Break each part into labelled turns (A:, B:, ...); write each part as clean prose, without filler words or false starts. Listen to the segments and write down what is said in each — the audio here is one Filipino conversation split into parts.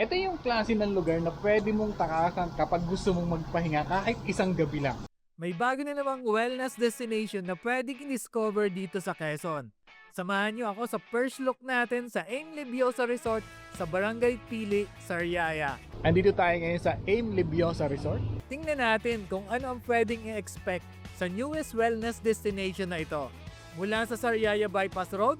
A: Ito yung klase ng lugar na pwede mong takasan kapag gusto mong magpahinga kahit isang gabi lang.
B: May bago na namang wellness destination na pwedeng i-discover dito sa Quezon. Samahan niyo ako sa first look natin sa Aim Libiosa Resort sa Barangay Pili, Sariaya.
A: Andito tayo ngayon sa Aim Libiosa Resort.
B: Tingnan natin kung ano ang pwedeng i-expect sa newest wellness destination na ito. Mula sa Sariaya Bypass Road,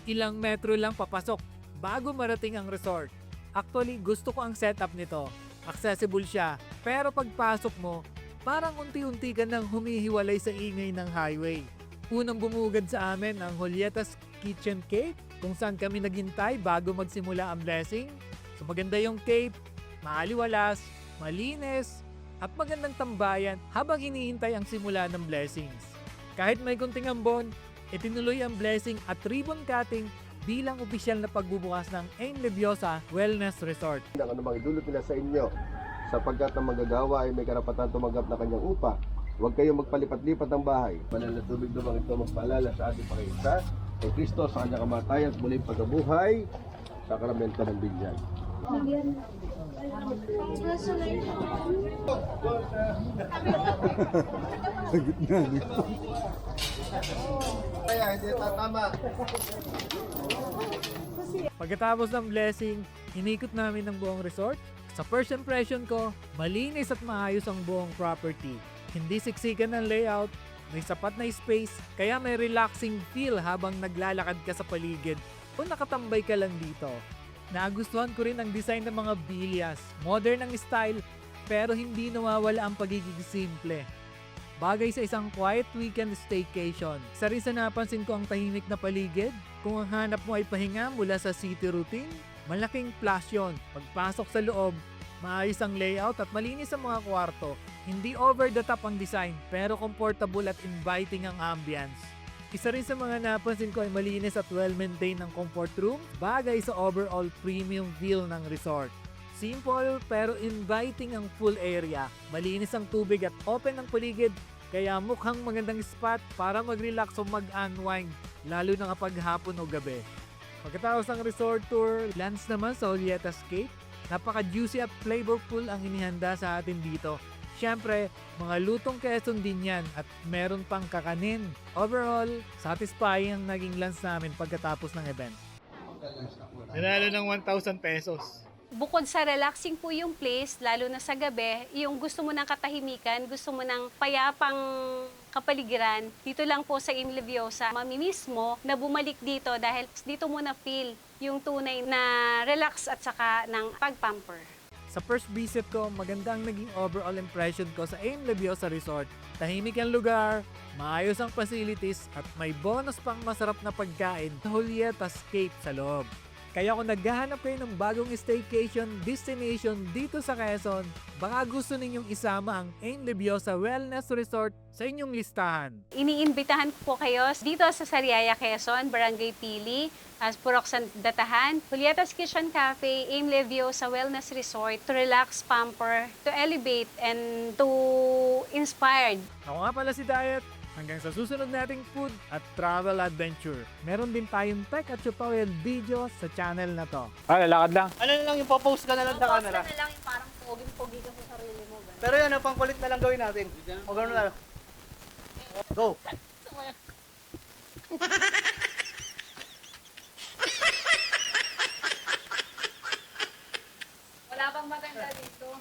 B: ilang metro lang papasok bago marating ang resort. Actually, gusto ko ang setup nito. Accessible siya, pero pagpasok mo, parang unti-unti ka nang humihiwalay sa ingay ng highway. Unang bumugad sa amin ang Julieta's Kitchen Cave, kung saan kami naghintay bago magsimula ang blessing. So maganda yung cave, maaliwalas, malinis, at magandang tambayan habang hinihintay ang simula ng blessings. Kahit may kunting ambon, itinuloy ang blessing at ribbon cutting bilang opisyal na pagbubukas ng Aim Libiosa Wellness Resort.
C: Ang anumang idulot nila sa inyo, sapagkat ang manggagawa ay may karapatan tumanggap na kanyang upa. Huwag kayong magpalipat-lipat ng bahay. Banal na tubig dumang ito magpaalala sa ating Panginoon kay Kristo sa kanyang kamatayan at muling pagkabuhay sa sakramento ng binyag. Sa gitna nito. Kaya hindi tatama.
B: Pagkatapos ng blessing, inikot namin ang buong resort. Sa first impression ko, malinis at maayos ang buong property. Hindi siksikan ng layout, may sapat na space, kaya may relaxing feel habang naglalakad ka sa paligid o nakatambay ka lang dito. Nagustuhan ko rin ang design ng mga bilyas. Modern ang style, pero hindi nawawala ang pagiging simple. Bagay sa isang quiet weekend staycation. Isa rin sa napansin ko ang tahimik na paligid. Kung ang hanap mo ay pahinga mula sa city routine, malaking plus yun. Pagpasok sa loob, maayos ang layout at malinis ang mga kwarto. Hindi over the top ang design, pero comfortable at inviting ang ambience. Isa rin sa mga napansin ko ay malinis at well-maintained ang comfort room, bagay sa overall premium feel ng resort. Simple pero inviting ang full area. Malinis ang tubig at open ang paligid, kaya mukhang magandang spot para mag-relax o mag-unwind, lalo na kapag hapon o gabi. Pagkatapos ng resort tour, lunch naman sa Julieta's Cave. Napaka-juicy at flavorful ang inihanda sa atin dito. Siyempre, mga lutong Quezon din yan at meron pang kakanin. Overall, satisfying ang naging lunch namin pagkatapos ng event.
A: Nanalo ng 1,000 pesos.
D: Bukod sa relaxing po yung place, lalo na sa gabi, yung gusto mo ng katahimikan, gusto mo ng payapang kapaligiran, dito lang po sa Aim Libiosa, mamimiss mo na bumalik dito dahil dito mo na feel yung tunay na relax at saka ng pagpamper.
B: Sa first visit ko, maganda ang naging overall impression ko sa Aim Libiosa Resort. Tahimik ang lugar, maayos ang facilities, at may bonus pang masarap na pagkain sa Julieta's Cave sa loob. Kaya kung naghahanap kayo ng bagong staycation destination dito sa Quezon, baka gusto ninyong isama ang Aim Libiosa Wellness Resort sa inyong listahan.
D: Iniimbitahan ko po kayo dito sa Sariaya, Quezon, Barangay Pili, Purok San Datahan, Julieta's Kitchen Cafe, Aim Libiosa Wellness Resort to relax, pamper, to elevate, and to inspired.
B: Ako nga pala si Diet. Hanggang sa susunod nating food at travel adventure. Meron din tayong tech at tutorial videos sa channel na to.
A: Lalakad lang.
E: Ano na lang yung popost ka na lang sa camera.
D: na lang yung parang poging-pogi ka sa sarili mo.
E: Pero yan, ang pangkulit na lang gawin natin. O gano'n na lang. Go!
D: Wala bang maganda dito?